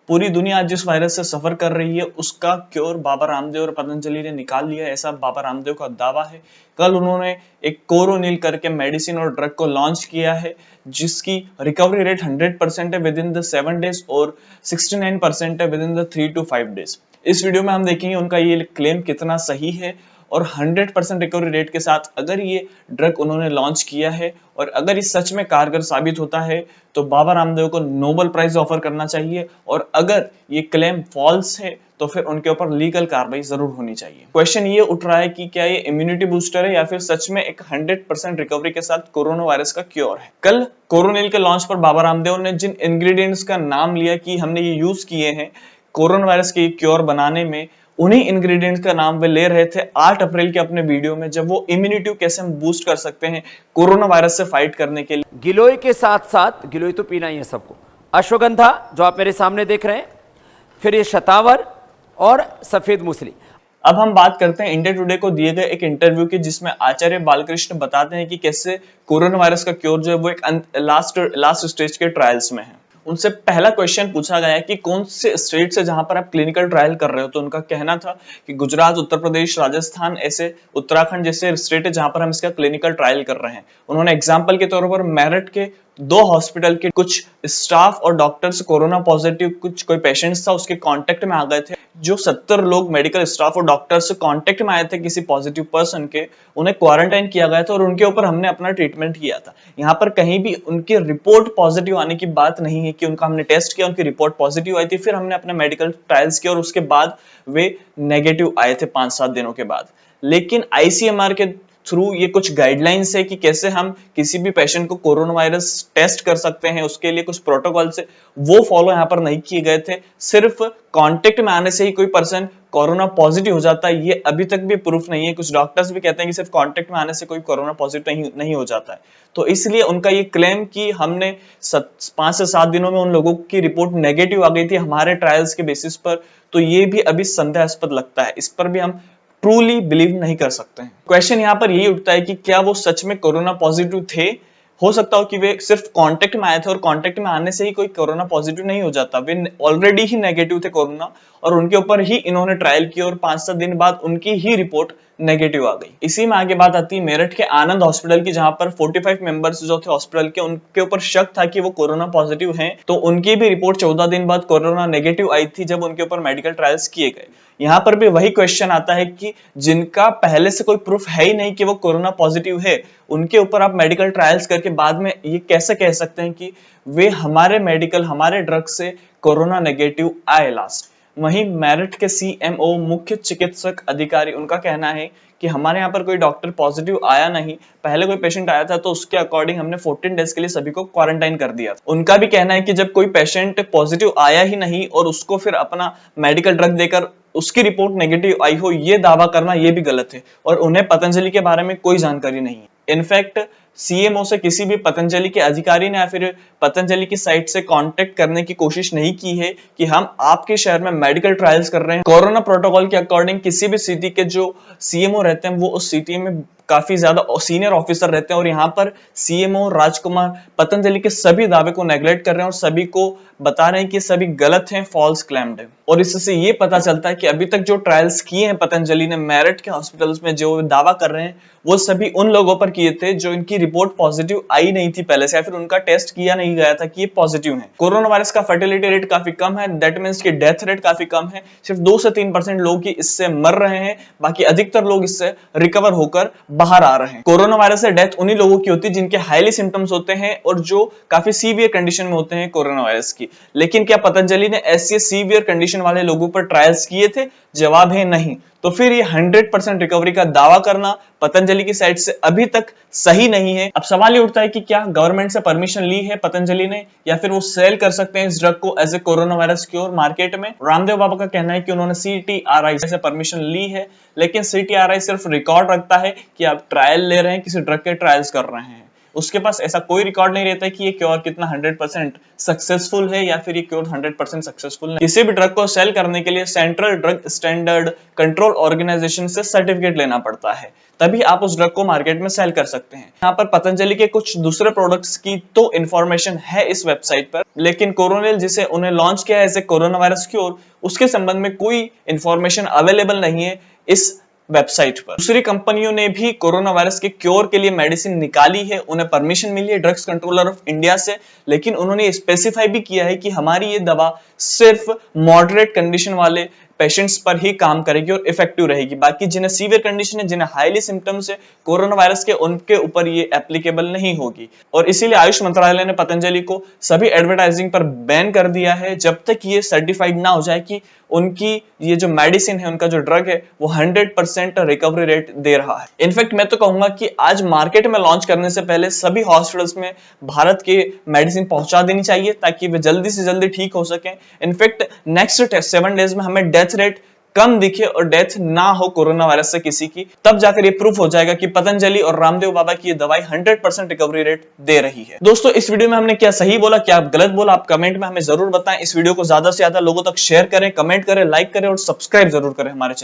पूरी दुनिया आज जिस वायरस से सफर कर रही है उसका क्योर बाबा रामदेव और पतंजलि ने निकाल लिया, ऐसा बाबा रामदेव का दावा है। कल उन्होंने एक कोरोनिल करके मेडिसिन और ड्रग को लॉन्च किया है जिसकी रिकवरी रेट 100% है विद इन द 7 डेज और 69% है with in the 3 to 5 days. इस वीडियो में हम देखेंगे उनका ये क्लेम कितना सही है और 100% रिकवरी रेट के साथ अगर ये ड्रग उन्होंने लॉन्च किया है और अगर ये सच में कारगर साबित होता है तो बाबा रामदेव को नोबेल प्राइज ऑफर करना चाहिए, और अगर ये क्लेम फॉल्स है तो फिर उनके ऊपर लीगल कार्रवाई जरूर होनी चाहिए। क्वेश्चन ये उठ रहा है कि क्या ये इम्यूनिटी बूस्टर है या फिर सच में एक 100% रिकवरी के साथ कोरोना वायरस का क्योर है। कल कोरोनिल के लॉन्च पर बाबा रामदेव ने जिन इंग्रेडिएंट्स का नाम लिया कि हमने ये यूज किए हैं कोरोना वायरस के क्योर बनाने में, उन्हीं इंग्रेडिएंट्स का नाम वे ले रहे थे 8 अप्रैल के अपने वीडियो में, जब वो इम्यूनिटी कैसे हम बूस्ट कर सकते हैं कोरोना वायरस से फाइट करने के लिए। गिलोय के साथ साथ गिलोय तो पीना ही है सबको, अश्वगंधा जो आप मेरे सामने देख रहे हैं, फिर ये शतावर और सफेद मूसली। अब हम बात करते हैं इंडिया टुडे को दिए गए एक इंटरव्यू की जिसमें आचार्य बालकृष्ण बताते हैं कि कैसे कोरोना वायरस का क्योर जो है वो एक लास्ट स्टेज के ट्रायल्स में है। उनसे पहला क्वेश्चन पूछा गया कि कौन से स्टेट से जहां पर आप क्लिनिकल ट्रायल कर रहे हो, तो उनका कहना था कि गुजरात, उत्तर प्रदेश, राजस्थान, ऐसे उत्तराखंड जैसे स्टेट है जहां पर हम इसका क्लिनिकल ट्रायल कर रहे हैं। उन्होंने एग्जाम्पल के तौर पर मेरठ के 2 हॉस्पिटल के कुछ स्टाफ और डॉक्टर्स कोरोना पॉजिटिव कुछ कोई पेशेंट्स था उसके कांटेक्ट में आ गए थे। जो 70 लोग मेडिकल स्टाफ और डॉक्टर्स कांटेक्ट में आए थे किसी पॉजिटिव पर्सन के, उन्हें क्वारंटाइन किया गया था और उनके ऊपर हमने अपना ट्रीटमेंट किया था। यहाँ पर कहीं भी उनकी रिपोर्ट पॉजिटिव आने की बात नहीं है कि उनका हमने टेस्ट किया, उनकी रिपोर्ट पॉजिटिव आई थी, फिर हमने अपने मेडिकल ट्रायल्स किए और उसके बाद वे नेगेटिव आए थे 5-7 दिनों के बाद। लेकिन आईसीएमआर के थ्रू ये कुछ गाइडलाइंस है कि कैसे हम किसी भी पेशेंट को कोरोना वायरस टेस्ट कर सकते हैं, उसके लिए कुछ प्रोटोकॉल से वो फॉलो यहाँ पर नहीं किए गए थे। सिर्फ कांटेक्ट में आने से ही कोई पर्सन कोरोना पॉजिटिव हो जाता है, ये अभी तक भी प्रूफ नहीं है। कुछ डॉक्टर्स भी कहते हैं कि सिर्फ कांटेक्ट में आने से कोई कोरोना पॉजिटिव नहीं हो जाता है। तो इसलिए उनका ये क्लेम कि हमने 5 से 7 दिनों में उन लोगों की रिपोर्ट नेगेटिव आ गई थी हमारे ट्रायल्स के बेसिस पर, तो ये भी अभी संदेहास्पद लगता है। इस पर भी हम ट्रूली बिलीव नहीं कर सकते हैं। क्वेश्चन यहाँ पर यही उठता है कि क्या वो सच में कोरोना पॉजिटिव थे? हो सकता हो कि वे सिर्फ कांटेक्ट में आए थे और कांटेक्ट में आने से ही कोई कोरोना पॉजिटिव नहीं हो जाता, वे ऑलरेडी ही नेगेटिव थे कोरोना और उनके ऊपर ही इन्होंने ट्रायल किया और 5-7 दिन बाद उनकी ही रिपोर्ट नेगेटिव आ गई। इसी में आगे बात आती है मेरठ के आनंद हॉस्पिटल की, जहां पर 45 मेंबर्स जो थे हॉस्पिटल के, उनके ऊपर शक था कि वो कोरोना पॉजिटिव हैं, तो उनकी भी रिपोर्ट 14 दिन बाद कोरोना नेगेटिव आई थी जब उनके ऊपर मेडिकल ट्रायल्स किए गए। यहाँ पर भी वही क्वेश्चन आता है कि जिनका पहले से कोई प्रूफ है ही नहीं कि वो कोरोना पॉजिटिव है, उनके ऊपर आप मेडिकल ट्रायल्स करके बाद में ये कैसे कह सकते हैं कि वे हमारे ड्रग से कोरोना नेगेटिव आए लास्ट। वहीं मेरठ के सीएमओ मुख्य चिकित्सक अधिकारी, उनका कहना है कि हमारे यहाँ पर कोई डॉक्टर पॉजिटिव आया नहीं, पहले कोई पेशेंट आया था तो उसके अकॉर्डिंग हमने 14 डेज के लिए सभी को क्वारंटाइन कर दिया। उनका भी कहना है कि जब कोई पेशेंट पॉजिटिव आया ही नहीं और उसको फिर अपना मेडिकल ड्रग देकर उसकी रिपोर्ट नेगेटिव आई हो, ये दावा करना ये भी गलत है और उन्हें पतंजलि के बारे में कोई जानकारी नहीं है। इनफैक्ट सीएमओ से किसी भी पतंजलि के अधिकारी ने या फिर पतंजलि की साइट से कांटेक्ट करने की कोशिश नहीं की है कि हम आपके शहर में मेडिकल ट्रायल्स कर रहे हैं। कोरोना प्रोटोकॉल के अकॉर्डिंग किसी भी सिटी के जो सीएमओ रहते हैं वो उस सिटी में काफी ज्यादा सीनियर ऑफिसर रहते हैं और यहाँ पर सीएमओ राजकुमार पतंजलि के सभी दावे को नेग्लेक्ट कर रहे हैं और सभी को बता रहे हैं कि सभी गलत हैं, फॉल्स क्लेम्ड है। और इससे ये पता चलता है कि अभी तक जो ट्रायल्स किए हैं पतंजलि ने मेरठ के हॉस्पिटल्स में, जो दावा कर रहे हैं वो सभी उन लोगों पर किए थे जो इनकी रिपोर्ट पॉजिटिव आई नहीं थी पहले से या फिर उनका टेस्ट किया नहीं गया था कि ये पॉजिटिव है। कोरोना वायरस का फर्टिलिटी रेट काफी कम है, दैट मींस कि डेथ रेट काफी कम है, सिर्फ 2 से 3% लोग ही इससे मर रहे हैं, बाकी अधिकतर लोग इससे रिकवर होकर बाहर आ रहे हैं। कोरोना वायरस से डेथ उन्हीं लोगों की होती है जिनके हाईली सिम्टम्स होते हैं और जो काफी सीवियर कंडीशन में होते हैं कोरोना वायरस की। लेकिन क्या पतंजलि ने ऐसे सीवियर कंडीशन वाले लोगों पर ट्रायल्स किए थे? जवाब है नहीं। तो फिर ये 100% रिकवरी का दावा करना पतंजलि की साइड से अभी तक सही नहीं है। अब सवाल ये उठता है कि क्या गवर्नमेंट से परमिशन ली है पतंजलि ने या फिर वो सेल कर सकते हैं इस ड्रग को as a corona virus cure market में? रामदेव बाबा का कहना है कि उन्होंने CTRI से परमिशन ली है, लेकिन CTRI सिर्फ रिकॉर्ड रखता है कि आप ट्रायल ले रहे हैं, किसी ड्रग के ट्रायल्स कर रहे हैं। उसके पास ऐसा कोई रिकॉर्ड नहीं रहता कि ये क्योर कितना 100% सक्सेसफुल है या फिर ये क्योर 100% सक्सेसफुल नहीं। किसी भी ड्रग को सेल करने के लिए central drug standard control organisation से सर्टिफिकेट लेना पड़ता है, तभी आप उस ड्रग को मार्केट में सेल कर सकते हैं। यहाँ पर पतंजलि के कुछ दूसरे प्रोडक्ट्स की तो इंफॉर्मेशन है इस वेबसाइट पर, लेकिन कोरोनिल जिसे उन्हें लॉन्च किया है as a corona virus cure, उसके संबंध में कोई इंफॉर्मेशन अवेलेबल नहीं है इस वेबसाइट पर। दूसरी कंपनियों ने भी कोरोना वायरस के क्योर के लिए मेडिसिन निकाली है, उन्हें परमिशन मिली है ड्रग्स कंट्रोलर ऑफ इंडिया से, लेकिन उन्होंने स्पेसिफाई भी किया है कि हमारी ये दवा सिर्फ मॉडरेट कंडीशन वाले पेशेंट्स पर ही काम करेगी और इफेक्टिव रहेगी। बाकी जिन्हें सीवियर कंडीशन है, जिन्हें हाईली सिम्टम्स है कोरोना वायरस के, उनके ऊपर ये एप्लीकेबल नहीं होगी। और इसीलिए आयुष मंत्रालय ने पतंजलि को सभी एडवर्टाइजिंग पर बैन कर दिया है जब तक ये सर्टिफाइड ना हो जाए कि उनकी ये जो मेडिसिन है, उनका जो ड्रग है, वो 100% रिकवरी रेट दे रहा है। इनफैक्ट मैं तो कहूंगा कि आज मार्केट में लॉन्च करने से पहले सभी हॉस्पिटल्स में भारत के मेडिसिन पहुंचा देनी चाहिए ताकि वे जल्दी से जल्दी ठीक हो सकें। इनफैक्ट नेक्स्ट 7 डेज में हमें डेथ रेट कम दिखे और डेथ ना हो कोरोना वायरस से किसी की, तब जाकर ये प्रूफ हो जाएगा कि पतंजलि और रामदेव बाबा की ये दवाई 100% रिकवरी रेट दे रही है। दोस्तों, इस वीडियो में हमने क्या सही बोला, क्या गलत बोला, आप कमेंट में हमें जरूर बताएं। इस वीडियो को ज्यादा से ज्यादा लोगों तक शेयर करें, कमेंट करें, लाइक करें और सब्सक्राइब जरूर करें हमारे चैनल।